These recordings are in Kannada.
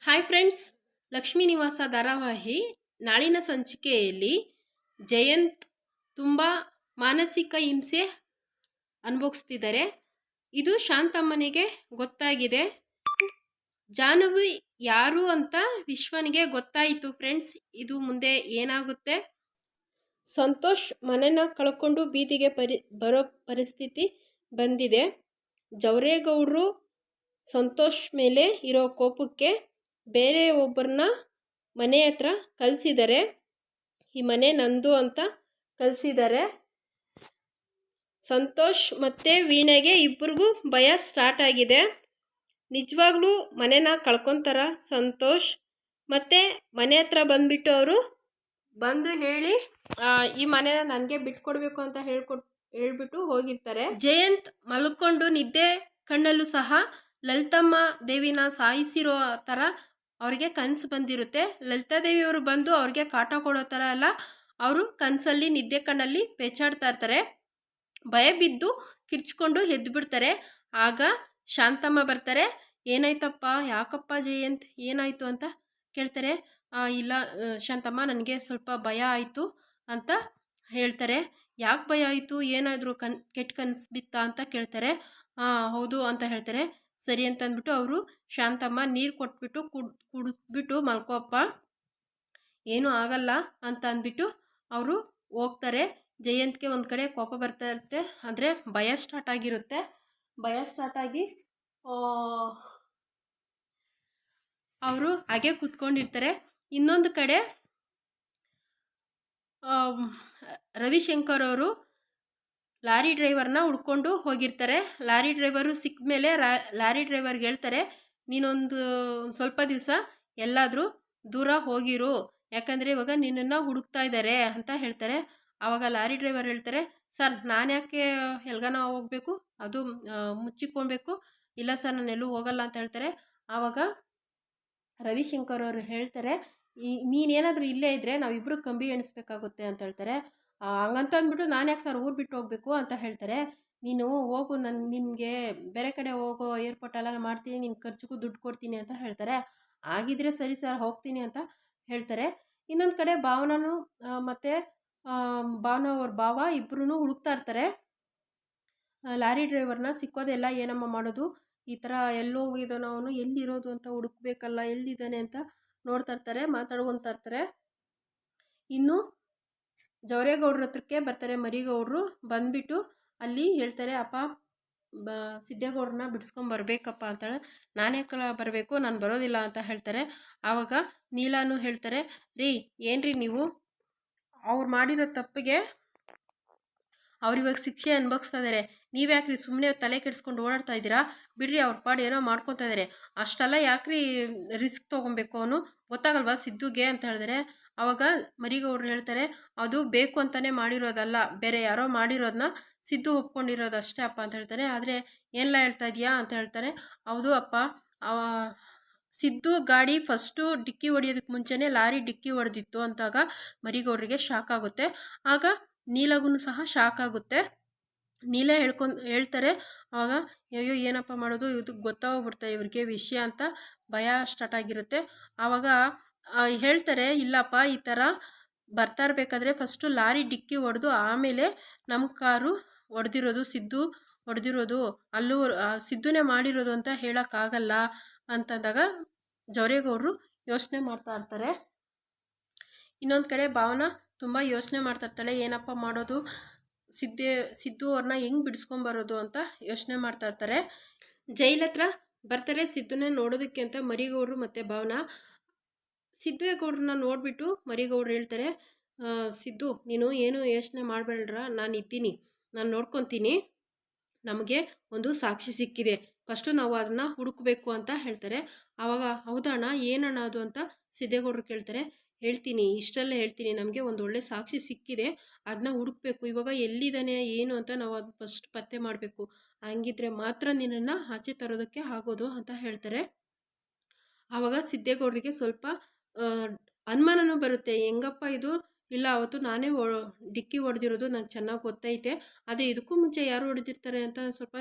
ಹಾಯ್ ಫ್ರೆಂಡ್ಸ್, ಲಕ್ಷ್ಮೀ ನಿವಾಸ ಧಾರಾವಾಹಿ ನಾಳಿನ ಸಂಚಿಕೆಯಲ್ಲಿ ಜಯಂತ್ ತುಂಬ ಮಾನಸಿಕ ಹಿಂಸೆ ಅನುಭವಿಸ್ತಿದ್ದಾರೆ. ಇದು ಶಾಂತಮ್ಮನಿಗೆ ಗೊತ್ತಾಗಿದೆ. ಜಾಹ್ನವಿ ಯಾರು ಅಂತ ವಿಶ್ವನಿಗೆ ಗೊತ್ತಾಯಿತು. ಫ್ರೆಂಡ್ಸ್, ಇದು ಮುಂದೆ ಏನಾಗುತ್ತೆ? ಸಂತೋಷ್ ಮನೆನ ಕಳ್ಕೊಂಡು ಬೀದಿಗೆ ಬರೋ ಪರಿಸ್ಥಿತಿ ಬಂದಿದೆ. ಜವರೇಗೌಡರು ಸಂತೋಷ್ ಮೇಲೆ ಇರೋ ಕೋಪಕ್ಕೆ ಬೇರೆ ಒಬ್ಬರನ್ನ ಮನೆ ಹತ್ರ ಕಳಿಸಿದ್ದಾರೆ. ಈ ಮನೆ ನಂದು ಅಂತ ಕಳಿಸಿದ್ದಾರೆ. ಸಂತೋಷ್ ಮತ್ತು ವೀಣೆಗೆ ಇಬ್ಬರಿಗೂ ಭಯ ಸ್ಟಾರ್ಟ್ ಆಗಿದೆ. ನಿಜವಾಗ್ಲೂ ಮನೆನ ಕಳ್ಕೊತಾರ ಸಂತೋಷ್? ಮತ್ತು ಮನೆ ಹತ್ರ ಬಂದುಬಿಟ್ಟು ಅವರು ಬಂದು ಹೇಳಿ ಈ ಮನೆನ ನನಗೆ ಬಿಟ್ಕೊಡ್ಬೇಕು ಅಂತ ಹೇಳ್ಬಿಟ್ಟು ಹೋಗಿರ್ತಾರೆ. ಜಯಂತ್ ಮಲ್ಕೊಂಡು ನಿದ್ದೆ ಕಣ್ಣಲ್ಲೂ ಸಹ ಲಲಿತಮ್ಮ ದೇವಿನ ಸಾಯಿಸಿರೋ ಥರ ಅವ್ರಿಗೆ ಕನಸು ಬಂದಿರುತ್ತೆ. ಲಲಿತಾದೇವಿಯವರು ಬಂದು ಅವ್ರಿಗೆ ಕಾಟ ಕೊಡೋ ಥರ ಎಲ್ಲ ಅವರು ಕನಸಲ್ಲಿ ನಿದ್ದೆ ಕಣ್ಣಲ್ಲಿ ಪೇಚಾಡ್ತಾ ಇರ್ತಾರೆ. ಭಯ ಬಿದ್ದು ಕಿರ್ಚ್ಕೊಂಡು ಎದ್ದು ಬಿಡ್ತಾರೆ. ಆಗ ಶಾಂತಮ್ಮ ಬರ್ತಾರೆ. ಏನಾಯ್ತಪ್ಪ, ಯಾಕಪ್ಪ ಜಯಂತ್, ಏನಾಯಿತು ಅಂತ ಕೇಳ್ತಾರೆ. ಇಲ್ಲ ಶಾಂತಮ್ಮ, ನನಗೆ ಸ್ವಲ್ಪ ಭಯ ಆಯಿತು ಅಂತ ಹೇಳ್ತಾರೆ. ಯಾಕೆ ಭಯ ಆಯಿತು, ಏನಾದರೂ ಕೆಟ್ಟ ಕನಸು ಬಿತ್ತಾ ಅಂತ ಕೇಳ್ತಾರೆ. ಹೌದು ಅಂತ ಹೇಳ್ತಾರೆ. ಸರಿ ಅಂತ ಅಂದ್ಬಿಟ್ಟು ಅವರು ಶಾಂತಮ್ಮ ನೀರು ಕೊಟ್ಬಿಟ್ಟು ಕುಡಿದ್ಬಿಟ್ಟು ಮಲ್ಕೋಪ್ಪ, ಏನೂ ಆಗಲ್ಲ ಅಂತ ಅಂದ್ಬಿಟ್ಟು ಅವರು ಹೋಗ್ತಾರೆ. ಜಯಂತ್ಗೆ ಒಂದು ಕಡೆ ಕೋಪ ಬರ್ತಾ ಇರುತ್ತೆ, ಅಂದರೆ ಭಯ ಸ್ಟಾರ್ಟ್ ಆಗಿರುತ್ತೆ. ಭಯ ಸ್ಟಾರ್ಟ್ ಆಗಿ ಅವರು ಹಾಗೆ ಕೂತ್ಕೊಂಡಿರ್ತಾರೆ. ಇನ್ನೊಂದು ಕಡೆ ರವಿಶಂಕರ್ ಅವರು ಲಾರಿ ಡ್ರೈವರ್ನ ಹುಡ್ಕೊಂಡು ಹೋಗಿರ್ತಾರೆ. ಲಾರಿ ಡ್ರೈವರು ಸಿಕ್ಕ ಮೇಲೆ ಲಾರಿ ಡ್ರೈವರ್ಗೆ ಹೇಳ್ತಾರೆ, ನೀನೊಂದು ಸ್ವಲ್ಪ ದಿವಸ ಎಲ್ಲಾದರೂ ದೂರ ಹೋಗಿರು, ಯಾಕಂದರೆ ಇವಾಗ ನಿನ್ನನ್ನು ಹುಡುಕ್ತಾ ಇದ್ದಾರೆ ಅಂತ ಹೇಳ್ತಾರೆ. ಆವಾಗ ಲಾರಿ ಡ್ರೈವರ್ ಹೇಳ್ತಾರೆ, ಸರ್ ನಾನು ಯಾಕೆ ಎಲ್ಗಾನ ಹೋಗಬೇಕು, ಅದು ಮುಚ್ಚಿಕೊಳ್ಬೇಕು. ಇಲ್ಲ ಸರ್, ನಾನು ಎಲ್ಲೂ ಹೋಗಲ್ಲ ಅಂತ ಹೇಳ್ತಾರೆ. ಆವಾಗ ರವಿಶಂಕರ್ ಅವರು ಹೇಳ್ತಾರೆ, ನೀನೇನಾದರೂ ಇಲ್ಲೇ ಇದ್ದರೆ ನಾವಿಬ್ಬರು ಕಂಬಿ ಎಣಿಸ್ಬೇಕಾಗುತ್ತೆ ಅಂತ ಹೇಳ್ತಾರೆ. ಹಂಗಂತ ಅಂದ್ಬಿಟ್ಟು ನಾನು ಯಾಕೆ ಸರ್ ಊರು ಬಿಟ್ಟು ಹೋಗಬೇಕು ಅಂತ ಹೇಳ್ತಾರೆ. ನೀನು ಹೋಗು, ನಿನಗೆ ಬೇರೆ ಕಡೆ ಹೋಗೋ ಏರ್ಪೋರ್ಟೆಲ್ಲ ಮಾಡ್ತೀನಿ, ನಿನ್ನ ಖರ್ಚಿಗೂ ದುಡ್ಡು ಕೊಡ್ತೀನಿ ಅಂತ ಹೇಳ್ತಾರೆ. ಆಗಿದ್ರೆ ಸರಿ ಸರ್, ಹೋಗ್ತೀನಿ ಅಂತ ಹೇಳ್ತಾರೆ. ಇನ್ನೊಂದು ಕಡೆ ಭಾವನೂ ಮತ್ತು ಭಾವನ ಅವ್ರ ಭಾವ ಇಬ್ಬರೂ ಹುಡುಕ್ತಾ ಇರ್ತಾರೆ. ಲಾರಿ ಡ್ರೈವರ್ನ ಸಿಕ್ಕೋದೆಲ್ಲ ಏನಮ್ಮ ಮಾಡೋದು, ಈ ಥರ ಎಲ್ಲೋ ಹೋಗಿದ್ದಾನೋ, ಅವನು ಎಲ್ಲಿರೋದು ಅಂತ ಹುಡುಕ್ಬೇಕಲ್ಲ, ಎಲ್ಲಿದ್ದಾನೆ ಅಂತ ನೋಡ್ತಾ ಇರ್ತಾರೆ, ಮಾತಾಡ್ಕೊತಾ ಇರ್ತಾರೆ. ಇನ್ನು ಜವರೇಗೌಡ್ರ ಹತ್ರಕ್ಕೆ ಬರ್ತಾರೆ ಮರಿಗೌಡರು. ಬಂದುಬಿಟ್ಟು ಅಲ್ಲಿ ಹೇಳ್ತಾರೆ, ಅಪ್ಪ ಸಿದ್ದೇಗೌಡ್ರನ್ನ ಬಿಡಿಸ್ಕೊಂಬರ್ಬೇಕಪ್ಪ ಅಂತಾಳೆ. ನಾನೇ ಬರಬೇಕು, ನಾನು ಬರೋದಿಲ್ಲ ಅಂತ ಹೇಳ್ತಾರೆ. ಆವಾಗ ನೀಲಾನು ಹೇಳ್ತಾರೆ, ರೀ ಏನ್ರಿ ನೀವು, ಅವ್ರು ಮಾಡಿರೋ ತಪ್ಪಿಗೆ ಅವ್ರಿವಾಗ ಶಿಕ್ಷೆ ಅನುಭವಿಸ್ತಾ ಇದ್ದಾರೆ, ನೀವ್ಯಾಕ್ರಿ ಸುಮ್ಮನೆ ತಲೆ ಕೆಡಿಸ್ಕೊಂಡು ಓಡಾಡ್ತಾ ಇದ್ದೀರಾ, ಬಿಡ್ರಿ, ಅವ್ರ ಪಾಡು ಏನೋ ಮಾಡ್ಕೊತಾ ಇದ್ದಾರೆ, ಅಷ್ಟೆಲ್ಲ ಯಾಕ್ರಿ ರಿಸ್ಕ್ ತೊಗೊಬೇಕು, ಅವನು ಗೊತ್ತಾಗಲ್ವಾ ಸಿದ್ದುಗೆ ಅಂತ ಹೇಳಿದ್ರೆ. ಆವಾಗ ಮರಿಗೌಡರು ಹೇಳ್ತಾರೆ, ಅದು ಬೇಕು ಅಂತಲೇ ಮಾಡಿರೋದಲ್ಲ, ಬೇರೆ ಯಾರೋ ಮಾಡಿರೋದನ್ನ ಸಿದ್ದು ಒಪ್ಕೊಂಡಿರೋದು ಅಷ್ಟೇ ಅಪ್ಪ ಅಂತ ಹೇಳ್ತಾರೆ. ಆದರೆ ಏನೆಲ್ಲ ಹೇಳ್ತಾ ಇದೆಯಾ ಅಂತ ಹೇಳ್ತಾರೆ. ಹೌದು ಅಪ್ಪ, ಸಿದ್ದು ಗಾಡಿ ಫಸ್ಟು ಡಿಕ್ಕಿ ಹೊಡಿಯೋದಕ್ಕೆ ಮುಂಚೆನೇ ಲಾರಿ ಡಿಕ್ಕಿ ಹೊಡೆದಿತ್ತು ಅಂತಾಗ ಮರಿಗೌಡರಿಗೆ ಶಾಕ್ ಆಗುತ್ತೆ. ಆಗ ನೀಲಗೂ ಸಹ ಶಾಕ್ ಆಗುತ್ತೆ. ನೀಲ ಹೇಳ್ತಾರೆ. ಆವಾಗ ಅಯ್ಯೋ ಏನಪ್ಪ ಮಾಡೋದು, ಇದು ಗೊತ್ತಾಗೋಗ್ಬಿಡ್ತಾ ಇವ್ರಿಗೆ ವಿಷಯ ಅಂತ ಭಯ ಸ್ಟಾರ್ಟ್ ಆಗಿರುತ್ತೆ. ಆವಾಗ ಹೇಳ್ತಾರೆ, ಇಲ್ಲಪ್ಪ, ಈ ಥರ ಬರ್ತಾ ಇರಬೇಕಾದ್ರೆ ಫಸ್ಟು ಲಾರಿ ಡಿಕ್ಕಿ ಹೊಡೆದು ಆಮೇಲೆ ನಮ್ಮ ಕಾರು ಹೊಡೆದಿರೋದು, ಸಿದ್ದು ಹೊಡೆದಿರೋದು, ಅಲ್ಲೂ ಸಿದ್ದುನೇ ಮಾಡಿರೋದು ಅಂತ ಹೇಳೋಕ್ಕಾಗಲ್ಲ ಅಂತಂದಾಗ ಜವರೇಗೌಡರು ಯೋಚನೆ ಮಾಡ್ತಾ ಇರ್ತಾರೆ. ಇನ್ನೊಂದು ಕಡೆ ಭಾವನಾ ತುಂಬ ಯೋಚನೆ ಮಾಡ್ತಾ ಇರ್ತಾಳೆ, ಏನಪ್ಪ ಮಾಡೋದು, ಸಿದ್ದು ಅವ್ರನ್ನ ಹೆಂಗೆ ಬಿಡಿಸ್ಕೊಂಬರೋದು ಅಂತ ಯೋಚನೆ ಮಾಡ್ತಾ ಇರ್ತಾರೆ. ಜೈಲ್ ಹತ್ರ ಬರ್ತಾರೆ ಸಿದ್ದುನೇ ನೋಡೋದಕ್ಕೆ ಅಂತ ಮರಿಗೌಡರು ಮತ್ತು ಭಾವನಾ. ಸಿದ್ದೇಗೌಡ್ರನ್ನ ನೋಡಿಬಿಟ್ಟು ಮರಿಗೌಡರು ಹೇಳ್ತಾರೆ, ಸಿದ್ದು ನೀನು ಏನು ಯೋಚನೆ ಮಾಡಬೇಡ್ರ, ನಾನು ಇದ್ದೀನಿ, ನಾನು ನೋಡ್ಕೊತೀನಿ, ನಮಗೆ ಒಂದು ಸಾಕ್ಷಿ ಸಿಕ್ಕಿದೆ, ಫಸ್ಟು ನಾವು ಅದನ್ನು ಹುಡುಕಬೇಕು ಅಂತ ಹೇಳ್ತಾರೆ. ಆವಾಗ ಹೌದಣ್ಣ, ಏನಣ್ಣ ಅದು ಅಂತ ಸಿದ್ದೇಗೌಡರು ಕೇಳ್ತಾರೆ. ಹೇಳ್ತೀನಿ, ಇಷ್ಟರಲ್ಲೇ ಹೇಳ್ತೀನಿ, ನಮಗೆ ಒಂದು ಒಳ್ಳೆ ಸಾಕ್ಷಿ ಸಿಕ್ಕಿದೆ, ಅದನ್ನ ಹುಡುಕಬೇಕು, ಇವಾಗ ಎಲ್ಲಿದ್ದಾನೆ ಏನು ಅಂತ ನಾವು ಅದು ಫಸ್ಟ್ ಪತ್ತೆ ಮಾಡಬೇಕು, ಹಂಗಿದ್ರೆ ಮಾತ್ರ ನಿನ್ನನ್ನು ಆಚೆ ತರೋದಕ್ಕೆ ಆಗೋದು ಅಂತ ಹೇಳ್ತಾರೆ. ಆವಾಗ ಸಿದ್ದೇಗೌಡರಿಗೆ ಸ್ವಲ್ಪ ಅನುಮಾನನೂ ಬರುತ್ತೆ, ಹೆಂಗಪ್ಪ ಇದು, ಇಲ್ಲ ಅವತ್ತು ನಾನೇ ಡಿಕ್ಕಿ ಹೊಡೆದಿರೋದು, ನನಗೆ ಚೆನ್ನಾಗಿ ಗೊತ್ತೈತೆ, ಆದರೆ ಇದಕ್ಕೂ ಮುಂಚೆ ಯಾರು ಹೊಡೆದಿರ್ತಾರೆ ಅಂತ ಸ್ವಲ್ಪ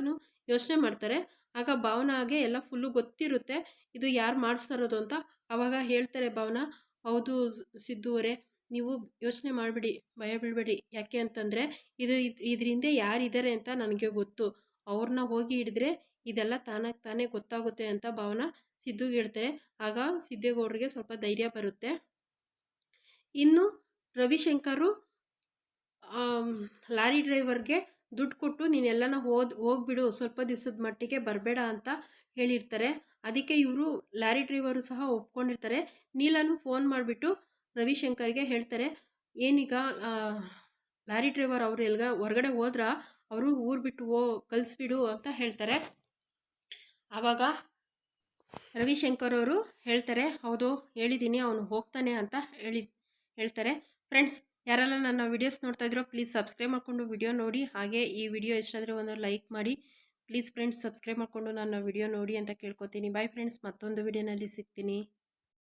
ಯೋಚನೆ ಮಾಡ್ತಾರೆ. ಆಗ ಭಾವನಾಗೆ ಎಲ್ಲ ಫುಲ್ಲು ಗೊತ್ತಿರುತ್ತೆ ಇದು ಯಾರು ಮಾಡಿಸ್ತಾ ಇರೋದು ಅಂತ. ಆವಾಗ ಹೇಳ್ತಾರೆ ಭಾವನಾ, ಹೌದು ಸಿದ್ದು ಅವರೇ, ನೀವು ಯೋಚನೆ ಮಾಡಬೇಡಿ, ಭಯ ಬೀಳಬೇಡಿ. ಯಾಕೆ ಅಂತಂದರೆ ಇದ್ರ ಹಿಂದೆ ಯಾರಿದ್ದಾರೆ ಅಂತ ನನಗೆ ಗೊತ್ತು. ಅವ್ರನ್ನ ಹೋಗಿ ಹಿಡಿದ್ರೆ ಇದೆಲ್ಲ ತಾನೇ ಗೊತ್ತಾಗುತ್ತೆ ಅಂತ ಭಾವನಾ ಸಿದ್ದುಗೆ ಹೇಳ್ತಾರೆ. ಆಗ ಸಿದ್ದೇಗೌಡರಿಗೆ ಸ್ವಲ್ಪ ಧೈರ್ಯ ಬರುತ್ತೆ. ಇನ್ನು ರವಿಶಂಕರು ಲಾರಿ ಡ್ರೈವರ್ಗೆ ದುಡ್ಡು ಕೊಟ್ಟು ನೀನೆಲ್ಲನ ಹೋಗ್ಬಿಡು, ಸ್ವಲ್ಪ ದಿವಸದ ಮಟ್ಟಿಗೆ ಬರಬೇಡ ಅಂತ ಹೇಳಿರ್ತಾರೆ. ಅದಕ್ಕೆ ಇವರು ಲಾರಿ ಡ್ರೈವರು ಸಹ ಒಪ್ಕೊಂಡಿರ್ತಾರೆ. ನೀಲನು ಫೋನ್ ಮಾಡಿಬಿಟ್ಟು ರವಿಶಂಕರ್ಗೆ ಹೇಳ್ತಾರೆ, ಏನೀಗ ಲಾರಿ ಡ್ರೈವರ್ ಅವರು ಹೊರಗಡೆ ಹೋದ್ರ ಅವರು ಊರು ಬಿಟ್ಟು ಕಳಿಸ್ಬಿಡು ಅಂತ ಹೇಳ್ತಾರೆ. ಆವಾಗ ರವಿಶಂಕರ್ ಅವರು ಹೇಳ್ತಾರೆ, ಹೌದು ಹೇಳಿದ್ದೀನಿ, ಅವನು ಹೋಗ್ತಾನೆ ಅಂತ ಹೇಳ್ತಾರೆ. ಫ್ರೆಂಡ್ಸ್, ಯಾರೆಲ್ಲ ನನ್ನ ವಿಡಿಯೋಸ್ ನೋಡ್ತಾ ಇದ್ರೋ ಪ್ಲೀಸ್ ಸಬ್ಸ್ಕ್ರೈಬ್ ಮಾಡಿಕೊಂಡು ವಿಡಿಯೋ ನೋಡಿ. ಹಾಗೆ ಈ ವಿಡಿಯೋ ಇಷ್ಟ ಆದರೆ ಒಂದು ಲೈಕ್ ಮಾಡಿ ಪ್ಲೀಸ್ ಫ್ರೆಂಡ್ಸ್. ಸಬ್ಸ್ಕ್ರೈಬ್ ಮಾಡಿಕೊಂಡು ನನ್ನ ವಿಡಿಯೋ ನೋಡಿ ಅಂತ ಕೇಳ್ಕೊತೀನಿ. ಬಾಯ್ ಫ್ರೆಂಡ್ಸ್, ಮತ್ತೊಂದು ವಿಡಿಯೋನಲ್ಲಿ ಸಿಗ್ತೀನಿ.